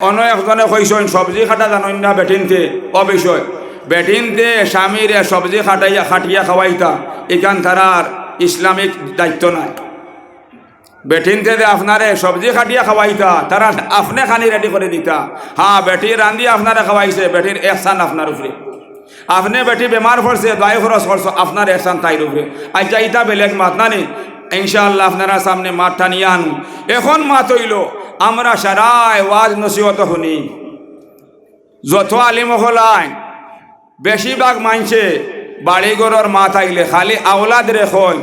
অন্য একজনে কইসন সবজি খাটা জানেন না বেটিনতে অবশ্যই বেটিনতে স্বামীরে সবজি খাটিয়া খাওয়াইতা এখান তারার ইসলামিক দায়িত্ব নাই। বেটিনতে যে আপনারে সবজি খাটিয়া খাওয়াইতা তারা আপনি খানি রেডি করে দিতা। হ্যাঁ, বেটি রান্ধি আপনারা খাওয়াইছে, বেটির এহসান আপনার উপরে। আপনি বেটি বেমার পড়ছে, দায় খরচ করছো, আপনার এহসান তাইর উপরে। আচ্ছা, ইটা বেলেগ মাত নানি, ইনশাআল্লাহ আপনারা সামনে মাঠটা নিয়ে আনুন। এখন মাত হইল আমরা সারাই ওয়াজ নসিহত শুনি, যত আলিম হলায় বেশিরভাগ মানছে বাড়িঘরের মাত আইলে খালি আওলাদ রেখন,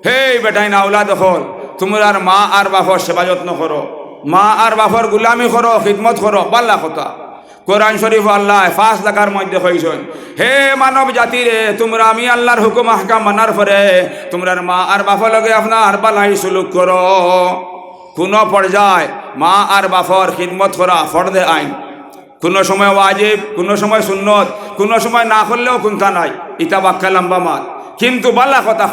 হেই বেটাইন আওলাদ হল তোমরার মা আর বাপর সেবা যত্ন করো, মা আর বাপর গুলামি করো, খিদমত করো, পাল্লা কথা। কোরআন শরীফ আল্লাহ 5 লাখার মধ্যে কইছেন, হে মানব জাতিরে তোমরা আমি আল্লাহর হুকুম আহকাম মানার পরে তোমরার মা আর বাপর লগে আপনার বালাই সুলুক করো। কোনো পর্যায় মা আর বাপর খিদমত করা ফরদে আইন, কোনো সময় ওয়াজিব, কোনো সময় সুন্নত, কোনো সময় না করলেও কোনটা নাই। ইটা বাক্কা লম্বা মাত, কিন্তু বালা কথা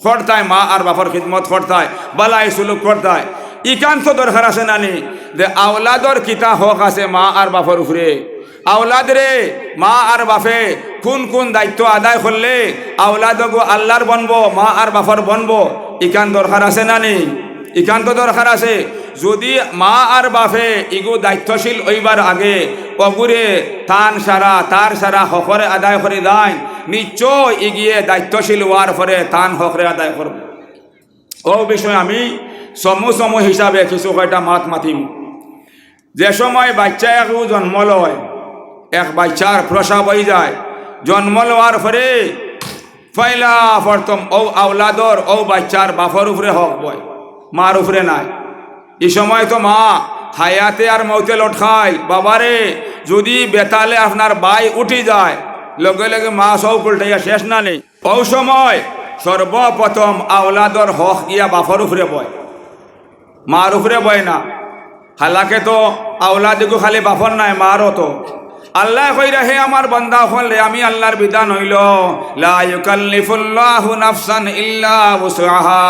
ফরতায় মা আর বাপর খিদমত ফরতায়, বালাই সুলুক করতায়। ইকান্ত দরকার আছে নানি যে আওলাদর কিতা হক আছে মা আর বাপর উপরে। আওলাদ রে মা আর বাপে কোন কোন দায়িত্ব আদায় করলে আওলাদগো আল্লাহর বনবো, মা আর বাপর বনবো, ইকান দরকার আছে নানি, ইকান্ত দরকার আছে। যদি মা আর বাপে ইগু দায়িত্বশীল হইবার আগে অগুরে তার সারা হকরে আদায় করে দেয়, নিশ্চয় এগিয়ে দায়িত্বশীল হওয়ার পরে তান হকরে আদায় করব। ও বিষয়ে আমি সমু হিসাবে কিছু কয়টা মাত মাতিম। যে সময় বাচ্চা একটু জন্ম লয়, এক বাচ্চার প্রসব হয়ে যায়, জন্ম লওয়ার পরে পয়লা প্রথম ও আওলাদর ও বাচ্চার বাপর উপরে হক বয়, মার উপরে নাই। এই সময় তো মা হায়াতে আর মৌতে লট খায়। বাবারে যদি বেতালে আপনার বাই উঠি যায়, লগে লগে মা সব উল্টাইয়া শেষ না নেই। ও সময় সর্বপ্রথম আওলাদর হক গিয়া বাপর উপরে বয়, মার উপরে বয় না। হালাকে তো আওলাদিগু খালি বাপর নাই, মারও তো। আল্লাহ কইরা হে আমার বান্দা হলে আমি আল্লাহর বিধান হইল লা ইউকাল্লিফুল্লাহু নাফসান ইল্লা উসআহা।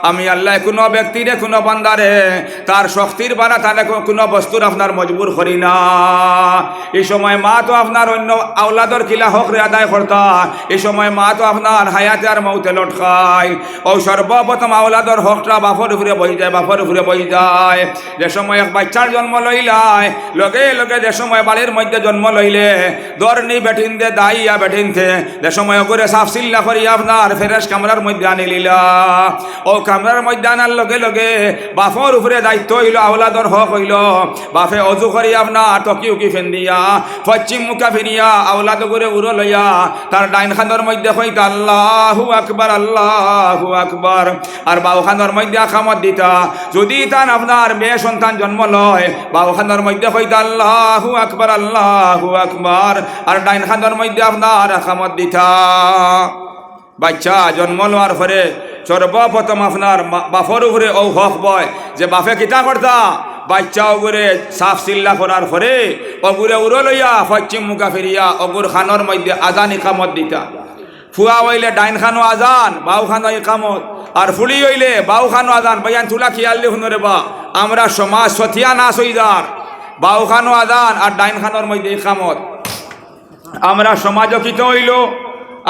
আমি আল্লাহ কোনো ব্যক্তিরে কোনো বান্দারে তার শক্তির বাড়া তাহলে কোনো বস্তুর আপনার মজবুর করি না। এই সময় মা তো আপনার অন্য আওলাদর কিলা হকরে আদায় করতা, এই সময় মা তো আপনার হায়াতে আর মৌতে লট খায়। ও সর্বপ্রথম আওলাদর হকটা বাপর উপরে বই যায়, বাপর উপরে বই যায়। যে সময় এক বাচ্চার জন্ম লইলায় লগে লগে যে সময় বাড়ির মধ্যে জন্ম লইলে দরনি বেঠিন দে দাইয়া বেঠিনতে যে সময় করে সাফ সিল্লা করি আপনার ফেরেশ কামরার মধ্যে আনি লিলা। ও কামরার মধ্যে আনার লগে লগে বাপর উপরে দায়িত্ব হইল, আওলাদর হক হইল। বাপে অজু করি আপনার টকি উকি ফেন দিয়া পশ্চিম মুখা ফিরিয়া আওলাদ করে উড়ো লইয়া তার ডাইন খানোর মধ্যে হইতা আল্লাহু আকবার, আল্লাহু আকবার। আর বাউ খানোর মধ্যে আকামত দিতা। যদি তান আপনার মেয়ে সন্তান জন্ম লয়, বাউ খানোর মধ্যে হইতা আল্লাহু আকবার, আল্লাহু আকবার। আর ডাইন খানোর মধ্যে আপনার আকামত দিতা। বাচ্চা জন্ম লওয়ার পরে সর্বপ্রথম আপনার বাপর উপরে ও হক বয় যে বাপে কিতা করতা, বাচ্চা ওগুরে সাফ সিল্লা করার পরে অগুরে উড়ো লইয়া পশ্চিম মুখা ফিরিয়া অগুর খানোর মধ্যে আজান ইকামত দিতা। ফুয়া হইলে ডাইন খানো আজান, বাউ খানো ইকামত। আর ফুলি হইলে বাউ খানো আজান। বাইয়ান তুলা খেয়াল দিয়ে শুনো রে বা, আমরা সমাজ সথিয়া না সইদার বাউ খানো আজান আর ডাইন খানোর মধ্যে ইকামত। আমরা সমাজও কিত হইল,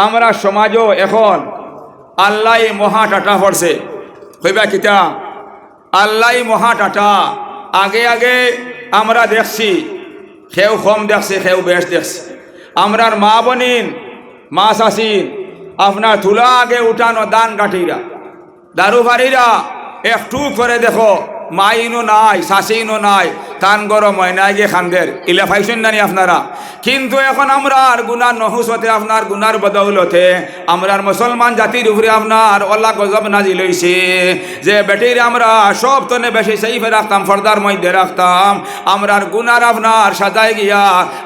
আমরা সমাজও এখন আল্লাহ মহা টাটা পড়ছে। কইবা কিতা আল্লাহ মহা টাটা। আগে আগে আমরা দেখছি খেউ কম দেখছে, খেউ বেশ দেখছে। আমরার মা বনিন মা শাসিন আপনার তুলা আগে উঠানো দান কাঠিরা দারু বাড়িরা একটু করে দেখো মাইনও নাই, শাসিনও নাই, তান গরম হয় না গিয়ে খানদের ইলা ফাইছেন নানি আপনারা। কিন্তু এখন আমরা আর গুনার নহসতে আপনার গুনার বদৌলতে আমরার মুসলমান জাতির উপরে আপনার অল্লাহ গজব নাজিল হইছে যে বেটির আমরা সব তনে বেশি সেইফে রাখতাম, ফর্দার মধ্যে রাখতাম। আমরার গুনার আপনার সাজায় গিয়া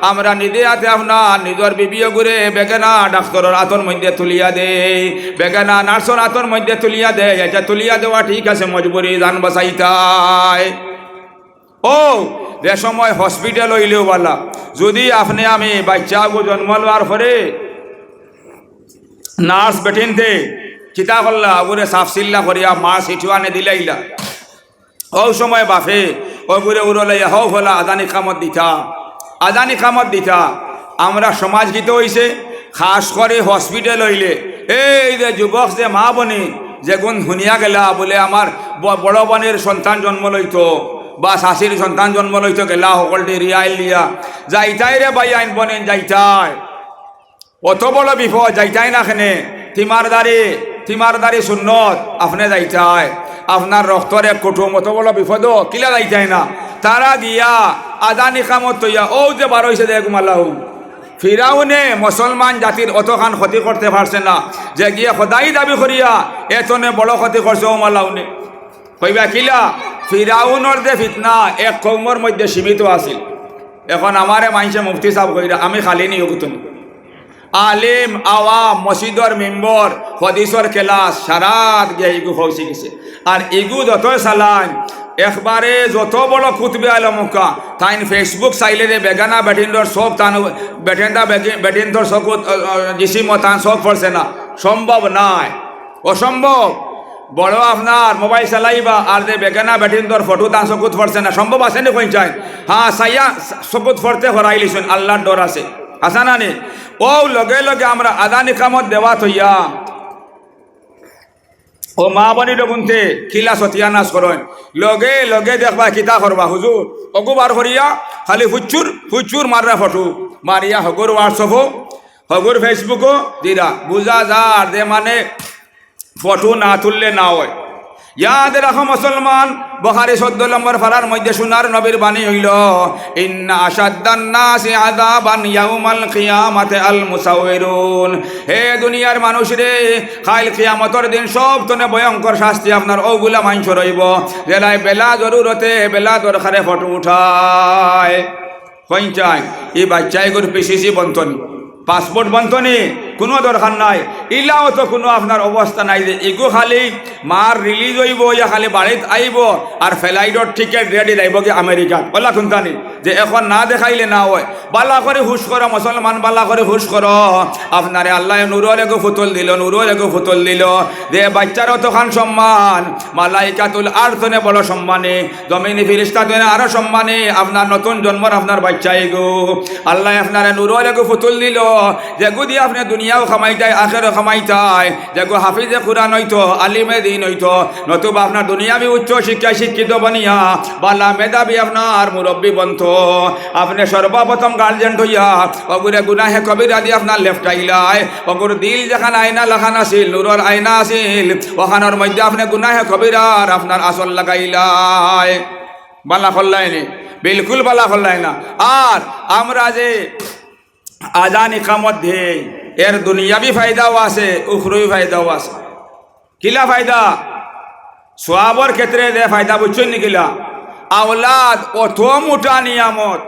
আমরা নিজে হাতে আপনার নিজের বিবিও ঘুরে বেগানা ডাক্তারের আতর মধ্যে তুলিয়া দেয়, বেগানা নার্সের আতর মধ্যে তুলিয়া দেয়। এটা তুলিয়া দেওয়া ঠিক আছে, মজবুরি জান বাঁচাইতাই। ও যে সময় হসপিটাল হইলেও বলা যদি আপনি আমি বাচ্চা জন্ম লওয়ার পরে নার্স বেঠিনতে চিতা করলা ওরে সাফ সিল্লা করিয়া মার সিটু আনে দিলাইলা। ও সময় বাপে ও ঘুরে উড়লে হও হলা আদানি কামত দিতা আদানি কামত দিতা আমরা সমাজ গীত হইছে খাস করে হসপিটাল হইলে এই যে যুবক যে মা বনি যে গুণ শুনিয়া গেলা বলে আমার বড় বোনের সন্তান জন্ম লইত বা শাশির সন্তান জন্ম লইত গেলা সকলটি রিয়াইল লিয়া যাইতাই রে ভাই আইন বনেন যাইতাই অত বড় বিপদ যাইতাই না খেনে তিমারদারি সুন্নত আপনি যাইতাই আপনার রক্তর এক কুটুম অত বড় বিপদ কিলা যাইতাই না তারা গিয়া আদানি কামত তৈয়া ও যে বার হয়েছে দেখুম আল্লাহ ফিরাউনে মুসলমান জাতির অতখান ক্ষতি করতে পারছে না যে গিয়া সদাই দাবি করিয়া এতনে বড় ক্ষতি করছে ও মাল্লাউনে কইবা কিলা ফিরাউনের যে ফিতনা এক কৌমর মধ্যে সীমিত আছিল এখন আমারে মাইছে মুফতি সাহেব কইরা আমি খালি নি হগুতন আলিম আওয়াম মসজিদর মেম্বর হদিসর ক্লাস সারাত গিয়া ইগু হৌসি গেছে আর ইগু যত সালান একবারে যত বড় কুতবে আলমকা তাইন ফেসবুক চাইলে রে বেগানা বেটিন্দর সব তান বেটিন্দর চকুত জিসিম তান সব পড়ছে না সম্ভব নাই অসম্ভব বড় আপনার মোবাইল চালাইবা আর যে বেগানা বেটিন্দর ফটো তান চকুত পড়ছে না সম্ভব আছে নি কই চাই হ্যাঁ সাইয়া চকুত পড়তে হরাই লিছুন আল্লাহর ডর আছে আসা না নি ও লগে লগে আমরা আদানি কামত দেওয়া থইয়া ও মা বনির গুনতে খিলা সতিয়া নাচ করেন লগে লগে দেখবা কিতা করবা হুজুর অগুবার করিয়া খালি হুচুর মাররা ফটো মারিয়া হগুর হোয়াটসঅ্যাপও হগুর ফেসবুকও দিরা বুঝা যার যে মানে ফটো না তুললে না হয় ইয়াদ রাখো মুসলমান বুখারী 14 নম্বর পারার মধ্যে সোনার নবীর বাণী হইল ইন্না আশাদ্দান নাসি আযাবান ইয়াউমাল কিয়ামাতি আল মুসাউইরুন হে দুনিয়ার মানুষ রে কাল কিয়ামতের দিন সব তনে ভয়ঙ্কর শাস্তি আপনার ওগুলা মাইন রইব জেলায় বেলা জরুরতে বেলা দরকারে ফটো উঠায় কই চাই এই বাচ্চাই গুর পিসিসি বন্তনি পাসপোর্ট বন্তনি কোনো দরকার নাই ইলাও তো কোনো আপনার অবস্থা নাই যে এগু খালি মার রিলিজ হইব ইয়া খালি বাড়িতে আইব আর ফ্লাইটর টিকেট রেডি যাইব কি আমেরিকাত ওলা শুনতানি যে এখন না দেখাইলে না হয় বালা করে হুশ করো মুসলমান বালা করে হুশ করো আপনারে আল্লাহ নুরের এগো ফুতল দিল যে বাচ্চারও তখন সম্মান মালাইকাতুল আরতনে বড় সম্মানে জমিনি ফিরিস্তা দেনে আরো সম্মানে আপনার নতুন জন্মর আপনার বাচ্চা এগো আল্লাহ আপনারে নুরের এগো ফুতল দিল যেগু দিয়ে আপনি দুনিয়াও খামাইতাই আখেরও খামাইতাই যেগু হাফিজে কুরআন হইতো আলিমে দিন হইতো নতুবা আপনার দুনিয়াবি উচ্চ শিক্ষায় শিক্ষিত বনিয়া বালা মেধাবী আপনার মুরব্বী বন্ধ আপনি সর্বপ্রথম গার্জেন হইয়া অগুরে গুনাহে কবিরা দিয়ে আপনার লেফট আইলাই অগুর দিল যেখানে আয়না লাখান আছিল নূরের আয়না আছিল ওখানোর মধ্যে আপনি গুনাহে কবিরার আপনার আসল লাগাইলাই বালা করলাইনি বিলকুল বালা করলাই না আর আমরা যে আজান ইকামত দেই এর দুনিয়াবি ফায়দাও আছে উখরবি ফায়দাও আছে কিলা ফায়দা সওয়াবের ক্ষেত্রে দে ফায়দা বুঝছেন নি কিলা আওলাদ অত মোটা নিয়ামত